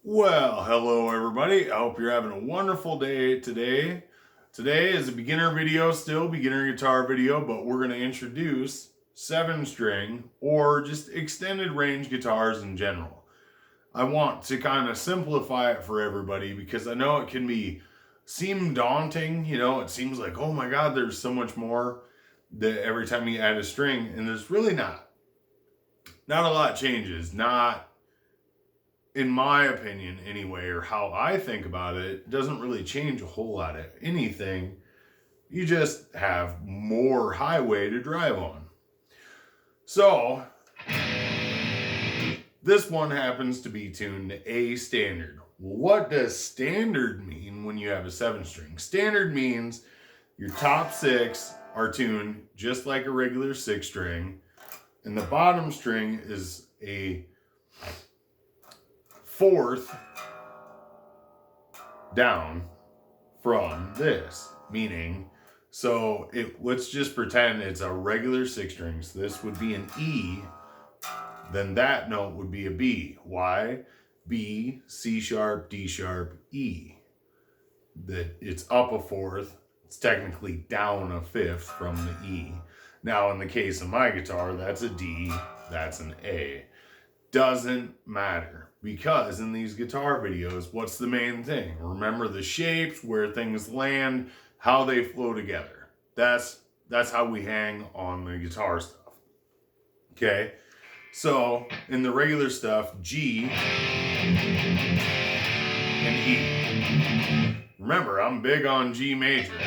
Well, hello everybody. I hope you're having a wonderful day today. Today is a beginner video, still beginner guitar video, but we're going to introduce 7-string or just extended range guitars in general. I want to kind of simplify it for everybody because I know it can seem daunting. It seems like, oh my God, there's so much more that every time you add a string, and there's really not. Not a lot changes, not in my opinion anyway, or how I think about it. It doesn't really change a whole lot of anything. You just have more highway to drive on. So this one happens to be tuned to A standard. What does standard mean when you have a 7-string? Standard means your top 6 are tuned just like a regular 6-string, and the bottom string is a 4th down from this, meaning, let's just pretend it's a regular 6-string. So this would be an E, then that note would be a B. Why? B, C sharp, D sharp, E. That it's up a 4th, it's technically down a 5th from the E. Now in the case of my guitar, that's a D, that's an A. Doesn't matter, because in these guitar videos, what's the main thing? Remember the shapes, where things land, how they flow together. That's how we hang on the guitar stuff. Okay? So, in the regular stuff, G and E. Remember, I'm big on G major.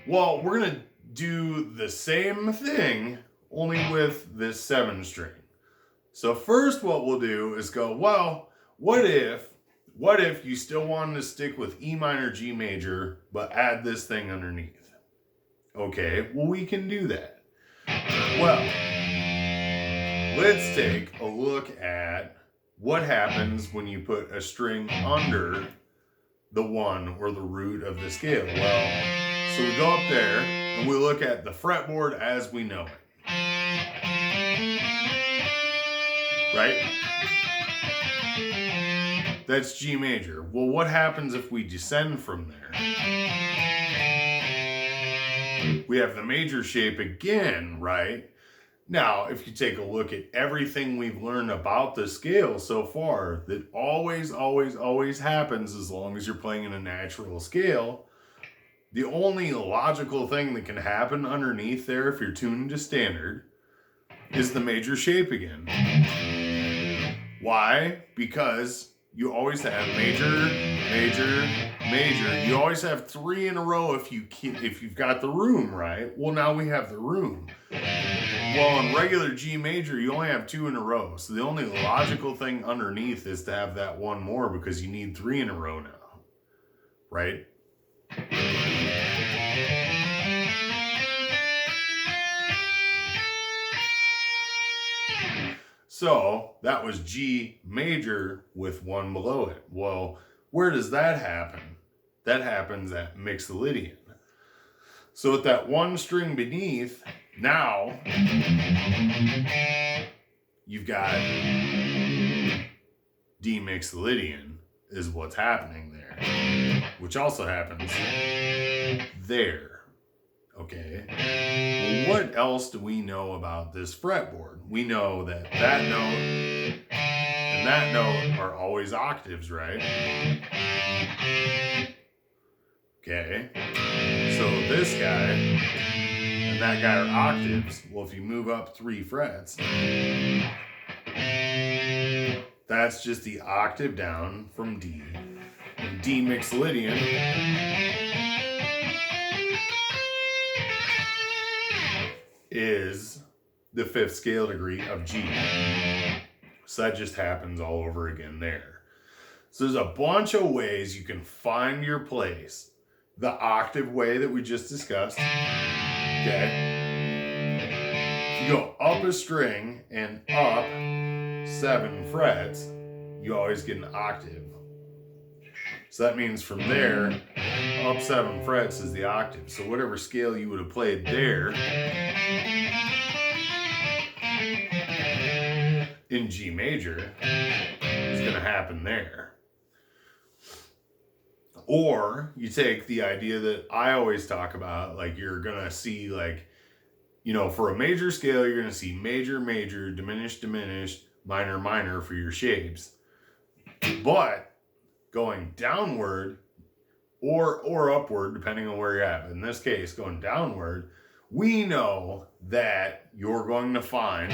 Well, we're going to do the same thing, only with this 7-string. So first what we'll do is go, well, what if you still wanted to stick with E minor, G major, but add this thing underneath? Okay, well, we can do that. Well, let's take a look at what happens when you put a string under the 1 or the root of the scale. Well, so we go up there and we look at the fretboard as we know it. Right? That's G major. Well, what happens if we descend from there? We have the major shape again, right? Now, if you take a look at everything we've learned about the scale so far, that always happens as long as you're playing in a natural scale. The only logical thing that can happen underneath there, if you're tuned to standard, is the major shape again. Why? Because you always have major, major, major. You always have 3 in a row if you've got the room, right? Well, now we have the room. Well, in regular G major, you only have 2 in a row. So the only logical thing underneath is to have that 1 more, because you need 3 in a row now, right? So that was G major with 1 below it. Well, where does that happen? That happens at mixolydian. So with that 1 string beneath, now you've got D mixolydian is what's happening there, which also happens there. Okay, well, what else do we know about this fretboard? We know that note and that note are always octaves, right? Okay, so this guy and that guy are octaves. Well, if you move up 3 frets, that's just the octave down from D. And D mixolydian is the 5th scale degree of G. So that just happens all over again there. So there's a bunch of ways you can find your place. The octave way that we just discussed. Okay. If you go up a string and up 7 frets, you always get an octave. So that means from there, up 7 frets is the octave. So whatever scale you would have played there in G major is going to happen there. Or you take the idea that I always talk about, like you're going to see like, for a major scale, you're going to see major, major, diminished, diminished, minor, minor for your shapes. But going downward or upward, depending on where you're at. But in this case, going downward, we know that you're going to find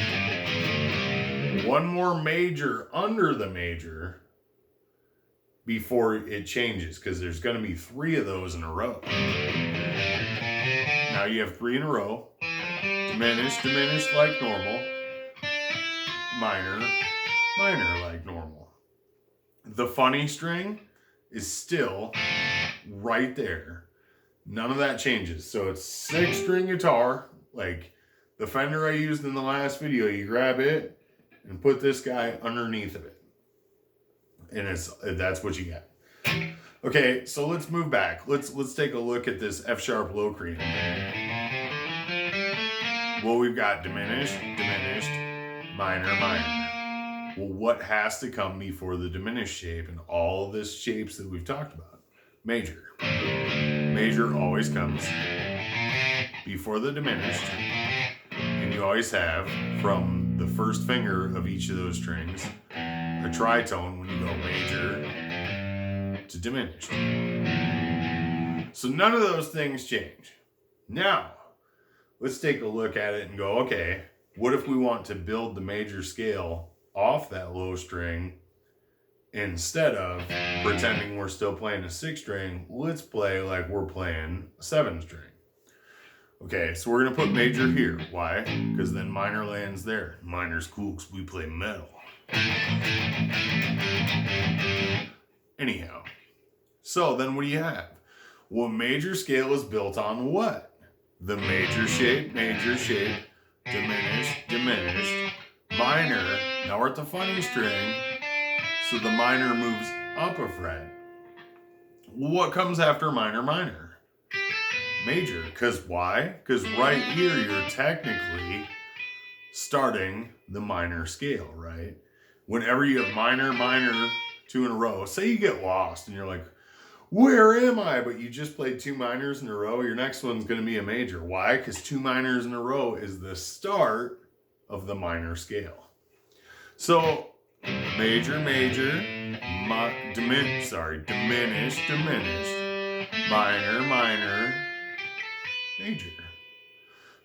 one more major under the major before it changes, because there's going to be 3 of those in a row. Now you have 3 in a row. Diminished, diminished like normal. Minor, minor like normal. The funny string is still right there. None of that changes. So it's 6-string guitar, like the Fender I used in the last video. You grab it and put this guy underneath of it. And that's what you get. Okay, so let's move back. Let's take a look at this F sharp low cream. Well, we've got diminished, diminished, minor, minor. Well, what has to come before the diminished shape and all of this shapes that we've talked about? Major. Major always comes before the diminished. And you always have, from the first finger of each of those strings, a tritone when you go major to diminished. So none of those things change. Now, let's take a look at it and go, okay, what if we want to build the major scale off that low string instead of pretending we're still playing a 6-string? Let's play like we're playing a 7-string. Okay, so we're going to put major here. Why? Because then minor lands there. Minor's cool because we play metal. Anyhow, so then what do you have? Well, major scale is built on what? The major shape, diminished, diminished, minor. Now we're at the funny string, so the minor moves up a fret. What comes after minor, minor? Major. Because why? Because right here you're technically starting the minor scale, right? Whenever you have minor, minor, 2 in a row, say you get lost and you're like, where am I? But you just played 2 minors in a row. Your next one's going to be a major. Why? Because 2 minors in a row is the start of the minor scale. So major, major, diminished, diminished, minor, minor, major.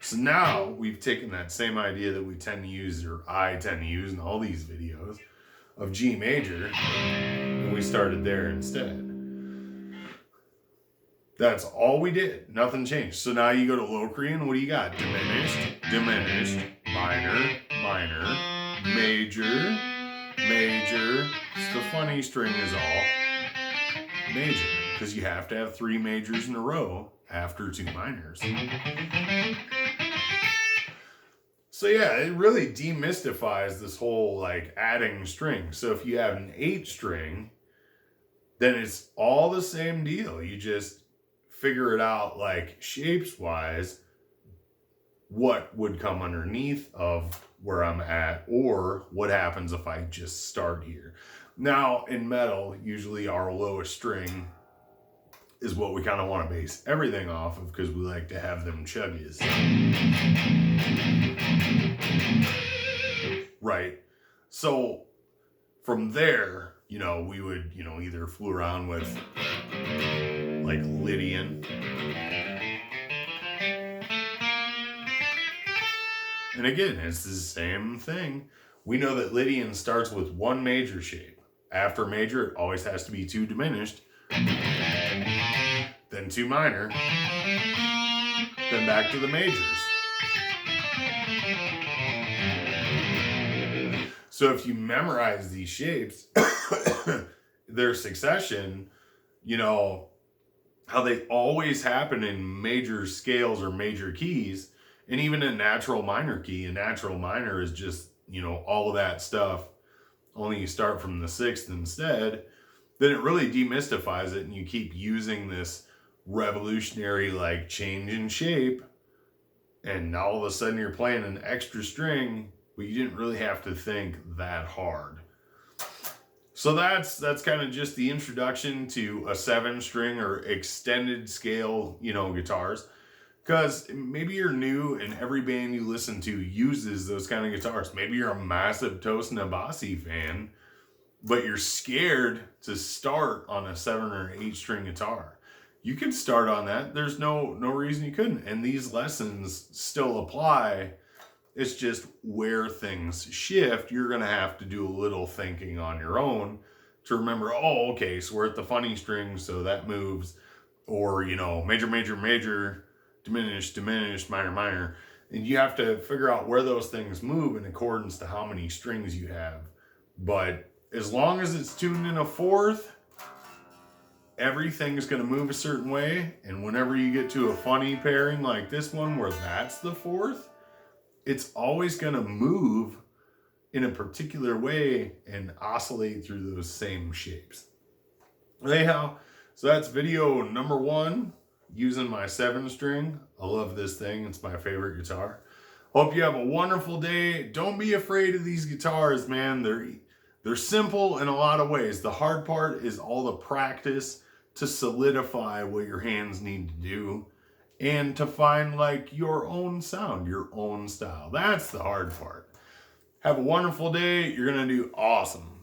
So now we've taken that same idea that we tend to use, or I tend to use in all these videos, of G major, and we started there instead. That's all we did. Nothing changed. So now you go to Locrian, what do you got? Diminished, diminished, minor, minor, major, major. So the funny string is all major, because you have to have 3 majors in a row after 2 minors. So yeah, it really demystifies this whole like adding strings. So if you have an 8-string, then it's all the same deal. You just figure it out like shapes wise, what would come underneath of where I'm at, or what happens if I just start here. Now in metal, usually our lowest string is what we kind of want to base everything off of, because we like to have them chuggies. Right. So from there, we would, either fool around with like Lydian. And again, it's the same thing. We know that Lydian starts with 1 major shape. After major, it always has to be 2 diminished, then 2 minor, then back to the majors. So if you memorize these shapes, their succession, how they always happen in major scales or major keys, and even a natural minor key. A natural minor is just, all of that stuff, only you start from the 6th instead. Then it really demystifies it, and you keep using this revolutionary like change in shape, and all of a sudden you're playing an extra string, but you didn't really have to think that hard. So that's kind of just the introduction to a 7-string or extended scale, guitars. Because maybe you're new and every band you listen to uses those kind of guitars. Maybe you're a massive Tosin Abasi fan, but you're scared to start on a 7 or 8-string guitar. You can start on that. There's no reason you couldn't. And these lessons still apply. It's just where things shift. You're going to have to do a little thinking on your own to remember, oh, okay, so we're at the funny string, so that moves. Or, major, major, major, diminished, diminished, minor, minor. And you have to figure out where those things move in accordance to how many strings you have. But as long as it's tuned in a fourth, everything's going to move a certain way. And whenever you get to a funny pairing like this one where that's the fourth, it's always going to move in a particular way and oscillate through those same shapes. Anyhow, so that's video number 1 using my 7-string. I love this thing. It's my favorite guitar. Hope you have a wonderful day. Don't be afraid of these guitars, man. They're simple in a lot of ways. The hard part is all the practice to solidify what your hands need to do and to find like your own sound, your own style. That's the hard part. Have a wonderful day. You're going to do awesome.